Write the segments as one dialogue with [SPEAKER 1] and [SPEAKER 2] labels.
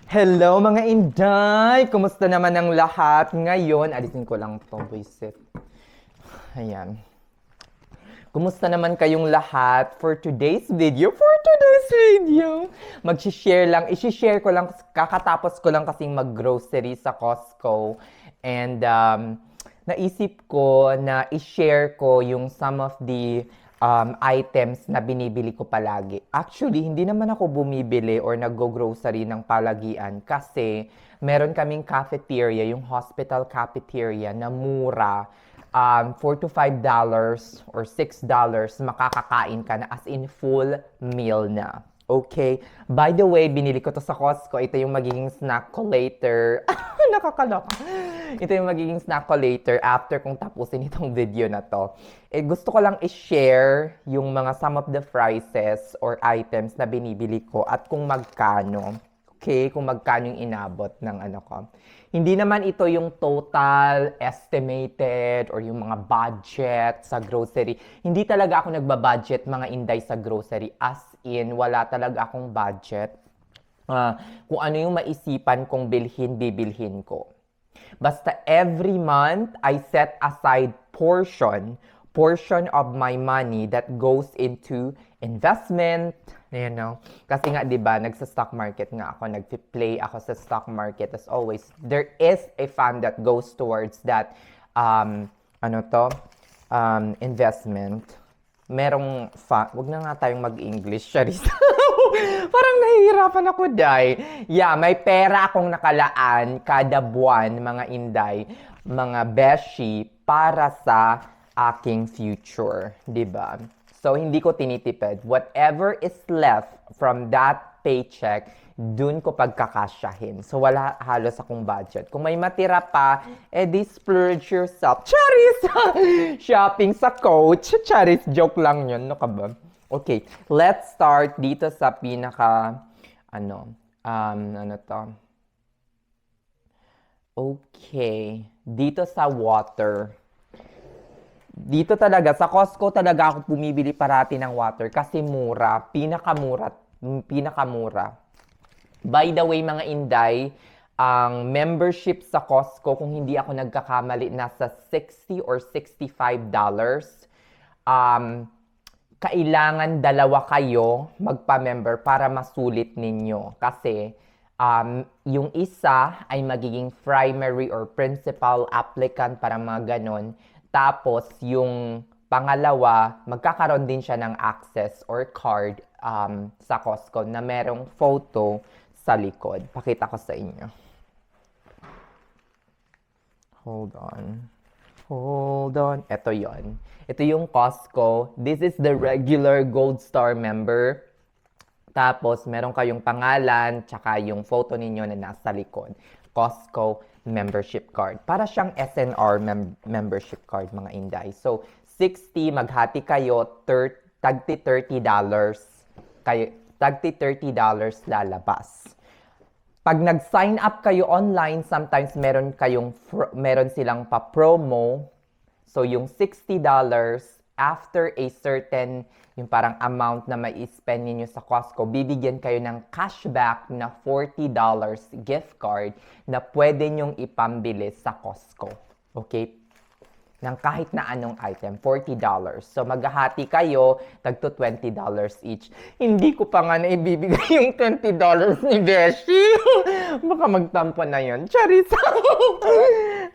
[SPEAKER 1] Hello mga Inday! Kumusta naman ang lahat? Ngayon, alisin ko lang to visit. Ayan. Kumusta naman kayong lahat for today's video? Mag-share lang, i-share ko lang, kakatapos ko lang kasing mag-grocery sa Costco. And naisip ko na i-share ko yung some of the items na binibili ko palagi. Actually, hindi naman ako bumibili or nag-grocery ng palagian kasi meron kaming cafeteria, yung hospital cafeteria na mura. $4 to $5 or $6 makakakain ka na as in full meal na. Okay? By the way, binili ko to sa Costco. Ito yung magiging snack ko later. Nakakaloka. Ito yung magiging snack ko later after kong tapusin itong video na to. Gusto ko lang i-share yung mga some of the prices or items na binibili ko at kung magkano. Okay? Kung magkano yung inabot ng ano ko. Hindi naman ito yung total estimated or yung mga budget sa grocery. Hindi talaga ako nagbabudget mga Inday sa grocery. As in, wala talaga akong budget. Kung ano yung maisipan kong bilhin, bibilhin ko. Basta every month, I set aside portion of my money that goes into investment, you know. Kasi nga, di ba, nagsa-stock market nga ako, nag-play ako sa stock market. As always, there is a fund that goes towards that, investment. Merong fund, wag na nga tayong mag-English, Charis. Parang nahihirapan ako, Day. Yeah, may pera akong nakalaan kada buwan, mga Inday, mga beshi, para sa aking future, di ba? So, hindi ko tinitipid. Whatever is left from that paycheck, dun ko pagkakasyahin. So, wala halos akong budget. Kung may matira pa, edi splurge yourself. Charis! Shopping sa Coach. Charis, joke lang yun. No ka ba? Okay, let's start dito sa pinaka, Okay, dito sa water. Dito talaga, sa Costco talaga ako bumibili parati ng water kasi mura, pinakamura. By the way, mga Inday, ang membership sa Costco, kung hindi ako nagkakamali, nasa $60 or $65. Kailangan dalawa kayo magpa-member para masulit ninyo. Kasi yung isa ay magiging primary or principal applicant para mga ganon. Tapos, yung pangalawa, magkakaroon din siya ng access or card sa Costco na merong photo sa likod. Pakita ko sa inyo. Hold on. Ito yon. Ito yung Costco. This is the regular Gold Star member. Tapos, meron kayong pangalan, tsaka yung photo ninyo na nasa likod. Costco membership card. Para siyang SNR membership card, mga Inday. So, 60, maghati kayo, tagti $30. Tagti $30 lalabas. Pag nag-sign up kayo online, sometimes meron silang pa-promo. So, yung $60, after a certain, yung parang amount na mai-spend ninyo sa Costco, bibigyan kayo ng cashback na $40 gift card na pwede nyong ipambili sa Costco. Okay? Ng kahit na anong item, $40. So, maghahati kayo, tagto $20 each. Hindi ko pa nga naibibigay yung $20 ni Beshi. Baka magtampo na yun. Charis!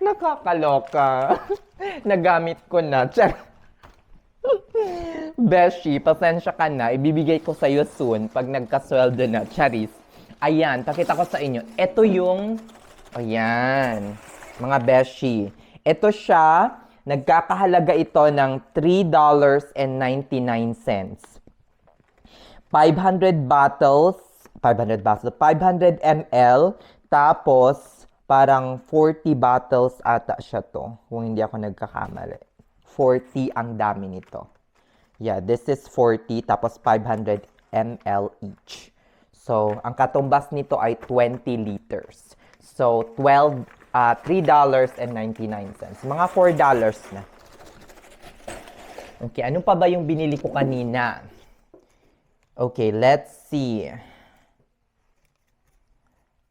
[SPEAKER 1] Nakakaloka. Nagamit ko na. Beshi, pasensya ka na. Ibibigay ko sa'yo soon pag nagkasweldo na. Charis. Ayan, pakita ko sa inyo. Ito yung, ayan, mga Beshi. Ito siya, nagkakahalaga ito ng $3.99. 500 ml, tapos parang 40 bottles ata siya to, kung hindi ako nagkakamali. 40 ang dami nito. Yeah, this is 40, tapos 500 ml each. So, ang katumbas nito ay 20 liters. So, $3.99. Mga $4 na. Okay, ano pa ba yung binili ko kanina? Okay, let's see.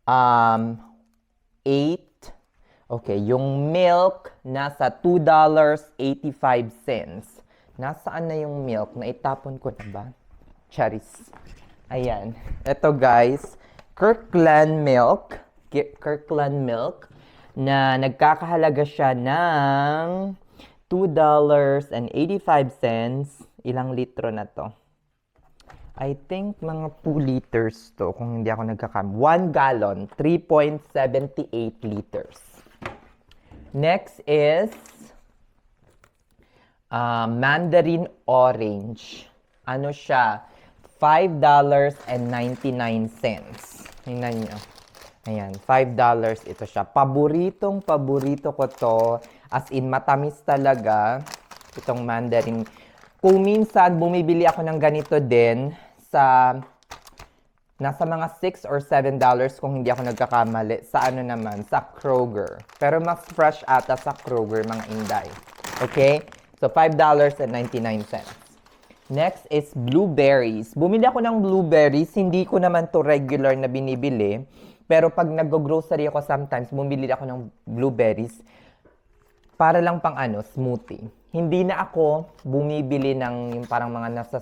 [SPEAKER 1] 8. Okay, yung milk nasa $2.85. Nasaan na yung milk? Naitapon ko na ba? Charis. Ayan. Ito guys, Kirkland milk. Kirkland milk na nagkakahalaga siya ng $2.85. Ilang litro na to? I think mga 2 liters to kung hindi ako nagkakam. 1 gallon, 3.78 liters. Next is mandarin orange. Ano siya? $5.99. Tingnan nyo. Ayan, $5 ito siya. Paborito ko to. As in, matamis talaga. Itong mandarin. Kung minsan, bumibili ako ng ganito din sa nasa mga $6 or $7 kung hindi ako nagkakamali. Sa ano naman? Sa Kroger. Pero mas fresh ata sa Kroger, mga inday. Okay? So, $5.99. Next is blueberries. Bumili ako ng blueberries. Hindi ko naman to regular na binibili. Pero pag nag-grocery ako sometimes, bumili ako ng blueberries para lang pang smoothie. Hindi na ako bumibili ng yung parang mga nasa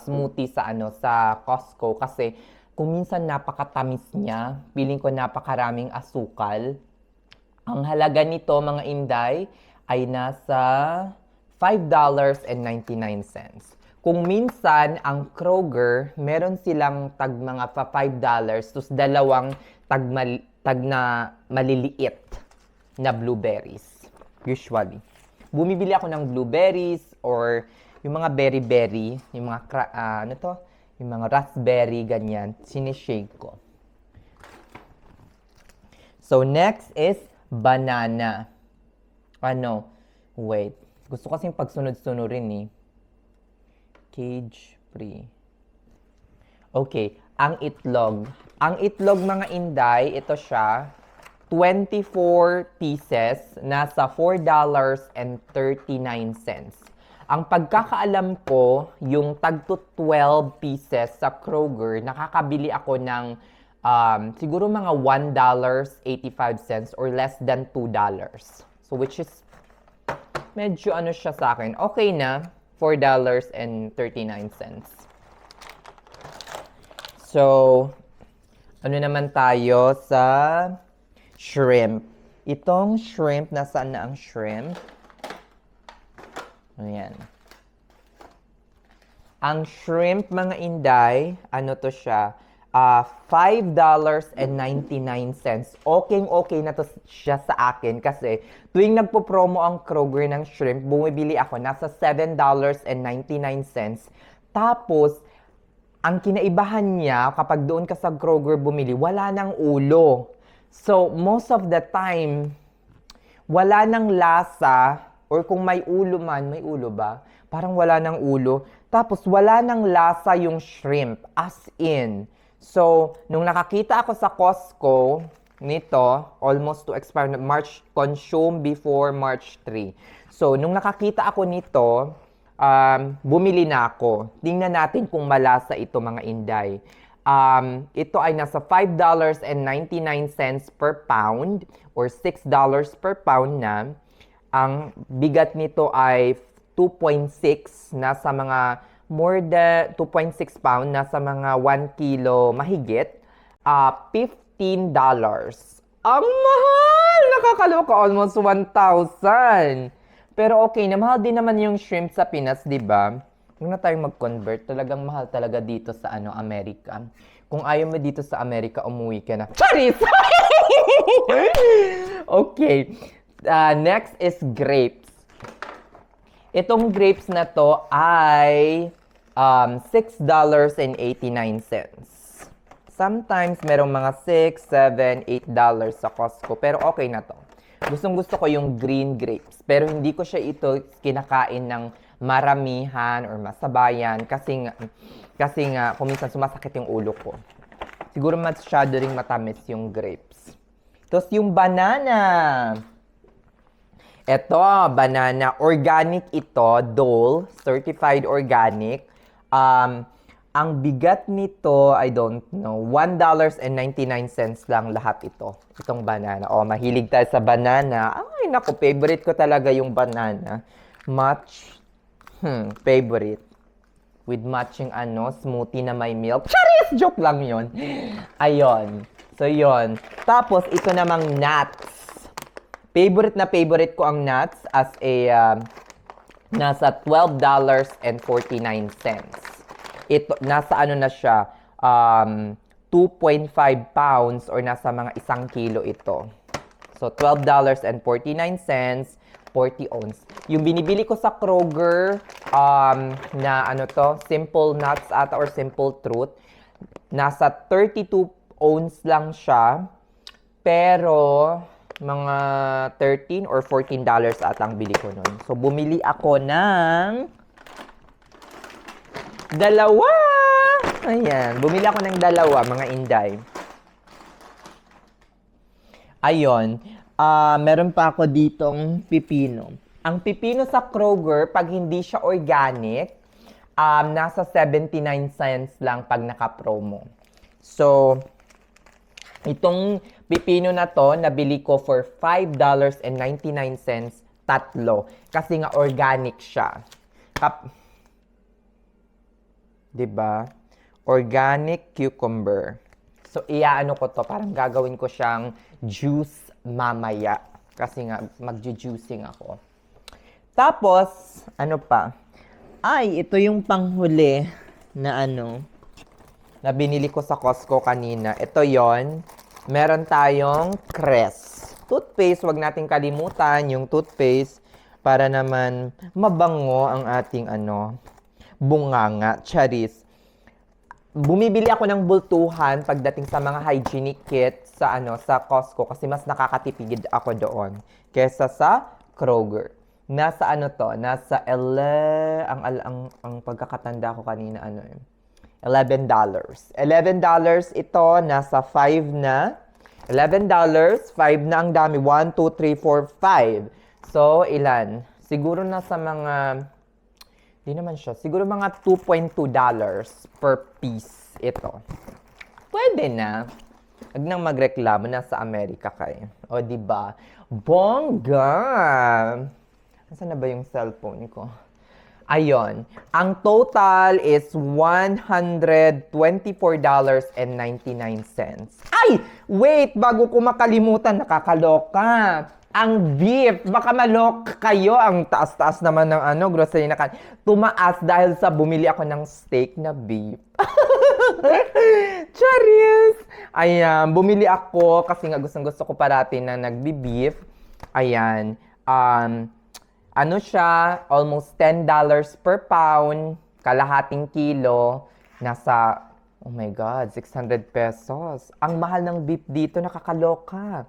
[SPEAKER 1] smoothie sa sa Costco kasi kung minsan napakatamis niya, feeling ko napakaraming asukal. Ang halaga nito mga inday ay nasa $5.99. Kung minsan ang Kroger, meron silang tag mga $5 tapos dalawang tag na maliliit na blueberries. Usually. Bumibili ako ng blueberries or yung mga berry-berry, yung mga, yung mga raspberry, ganyan, sinishake ko. So, next is banana. Wait. Gusto kasing pagsunod-sunurin eh. Cage free. Okay, ang itlog. Ang itlog mga inday, ito siya. 24 pieces, nasa $4.39. Ang pagkakaalam ko, yung tagto 12 pieces sa Kroger, nakakabili ako ng siguro mga $1.85 or less than $2. So which is medyo siya sa akin. Okay na, $4.39. So, ano naman tayo sa shrimp. Itong shrimp, nasaan na ang shrimp? Ayan. Ang shrimp, mga inday, ano to siya? $5.99. Okay na to siya sa akin kasi tuwing nagpo-promo ang Kroger ng shrimp, bumibili ako, nasa $7.99. Tapos, ang kinaibahan niya, kapag doon ka sa Kroger bumili, wala nang ulo. So, most of the time, wala nang lasa, or kung may ulo man, may ulo ba? Parang wala nang ulo. Tapos, wala nang lasa yung shrimp, as in. So, nung nakakita ako sa Costco, nito, almost to expire, consume before March 3. So, nung nakakita ako nito, bumili na ako. Tingnan natin kung malasa ito mga inday. Ito ay nasa $5.99 per pound or $6 per pound na. Ang bigat nito ay 2.6, nasa mga more than 2.6 pound, nasa mga 1 kilo mahigit. $15. Ang mahal! Nakakaloka, almost 1,000. Pero okay na, mahal din naman yung shrimp sa Pinas, di ba? Huwag na tayong mag-convert. Talagang mahal talaga dito sa Amerika. Kung ayaw mo dito sa Amerika, umuwi ka na. Charis! Okay. Next is grapes. Itong grapes na to ay $6.89. Sometimes merong mga $6, $7, $8 sa Costco. Pero okay na to. Gustong-gusto ko yung green grapes. Pero hindi ko siya ito kinakain ng maramihan or masabayan kasi nga kung minsan sumasakit yung ulo ko. Siguro masyado ring matamis yung grapes. Tapos yung banana. Ito, banana. Organic ito, Dole. Certified organic. Ang bigat nito, I don't know, $1.99 lang lahat ito. Itong banana. Oh, mahilig tayo sa banana. Ay, naku, favorite ko talaga yung banana. Favorite. With matching smoothie na may milk. Charis! Joke lang yon. Ayon. So, yon. Tapos, ito namang nuts. Favorite ko ang nuts as a, nasa $12.49. Ito, nasa na siya, 2.5 pounds or nasa mga 1 kilo ito. So, $12.49, 40 ounce. Yung binibili ko sa Kroger, na Simple Nuts ata or Simple Truth, nasa 32 ounce lang siya, pero mga 13 or $14 atang bili ko nun. So, bumili ako ng dalawa! Ayan, bumili ako ng dalawa, mga inday. Ayon, meron pa ako ditong pipino. Ang pipino sa Kroger, pag hindi siya organic, nasa 79 cents lang pag naka-promo. So, itong pipino na to, nabili ko for $5.99 tatlo. Kasi nga organic siya. Diba? Organic cucumber. So, iaano ko to. Parang gagawin ko siyang juice mamaya. Kasi nga, mag-juicing ako. Tapos, ano pa? Ay, ito yung panghuli na na binili ko sa Costco kanina. Ito yon. Meron tayong Crest. Toothpaste, wag nating kalimutan yung toothpaste para naman mabango ang ating bunganga, charis. Bumibili ako ng bultuhan pagdating sa mga hygienic kit sa sa Costco kasi mas nakakatipid ako doon kaysa sa Kroger. Nasa nasa ang pagkakatanda ko kanina $11. $11 ito, nasa 5 na. $11, 5 na ang dami. 1, 2, 3, 4, 5. So, ilan? Siguro nasa mga, di naman siya, siguro mga $2.2 per piece ito. Pwede na. Huwag nang magreklamo, nasa Amerika kayo. O, diba? Bongga! Nasaan na ba yung cellphone ko? Ayon. Ang total is $124.99. Ay! Wait! Bago ko makalimutan, nakakaloka. Ang beef, baka malok kayo. Ang taas-taas naman ng grocery na tumaas dahil sa bumili ako ng steak na beef. Charis! Ayan, bumili ako kasi nga gustong-gusto ko parati na nagbi-beef. Ayan. Siya, almost $10 per pound, kalahating kilo, nasa, oh my God, 600 pesos. Ang mahal ng beef dito, nakakaloka.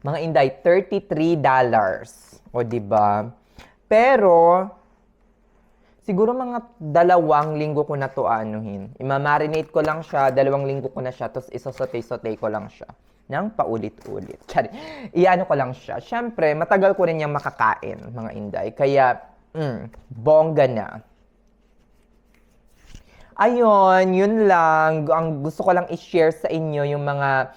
[SPEAKER 1] Mga inday, $33. O, diba? Pero, siguro mga 2 linggo ko na to Imamarinate ko lang siya, 2 linggo ko na siya, tapos isosote-sote ko lang siya ng paulit-ulit. Iano ko lang siya. Siyempre, matagal ko rin niyang makakain, mga inday. Kaya, bongga na. Ayun, yun lang. Ang gusto ko lang i-share sa inyo yung mga,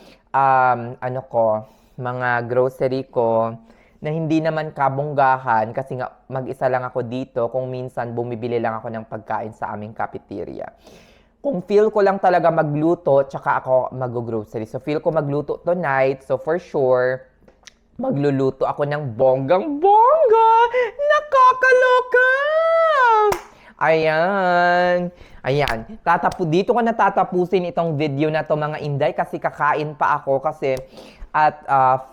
[SPEAKER 1] mga grocery ko na hindi naman kabonggahan kasi nga mag-isa lang ako dito kung minsan bumibili lang ako ng pagkain sa aming cafeteria. Kung feel ko lang talaga magluto, tsaka ako mag-grocery. So, feel ko magluto tonight. So, for sure, magluluto ako ng bonggang-bongga. Nakakaloka! Ayan. Ayan. Dito ko na tatapusin itong video na to mga inday kasi kakain pa ako kasi at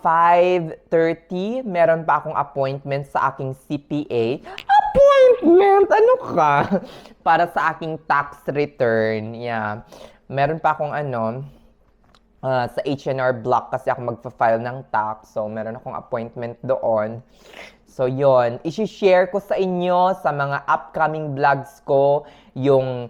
[SPEAKER 1] 5:30, meron pa akong appointment sa aking CPA. Appointment? Ano ka? Para sa aking tax return. Yeah. Meron pa akong sa H&R Block kasi ako magpa-file ng tax. So, meron akong appointment doon. So, yon. I-share ko sa inyo sa mga upcoming vlogs ko yung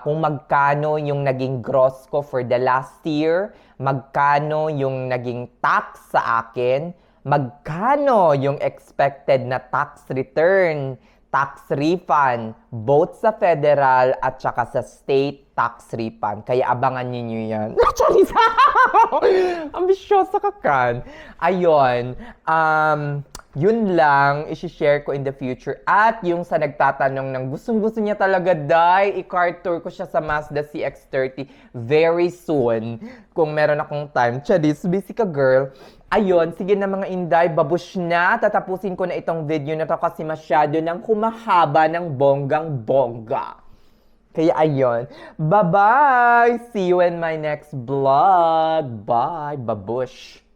[SPEAKER 1] kung magkano yung naging gross ko for the last year, magkano yung naging tax sa akin, magkano yung expected na tax return tax refund, both sa federal at saka sa state tax refund. Kaya abangan ninyo yan. Charis! Ambisyosa ka kan. Ayun. Yun lang, isi-share ko in the future. At yung sa nagtatanong ng gustong-gusto niya talaga, i-car tour ko siya sa Mazda CX-30 very soon. Kung meron akong time. Charis, busy ka girl. Ayun, sige na mga Inday, babush na. Tatapusin ko na itong video na to kasi masyado nang humahaba ng bonggang-bongga. Kaya ayun, bye-bye! See you in my next vlog. Bye, babush!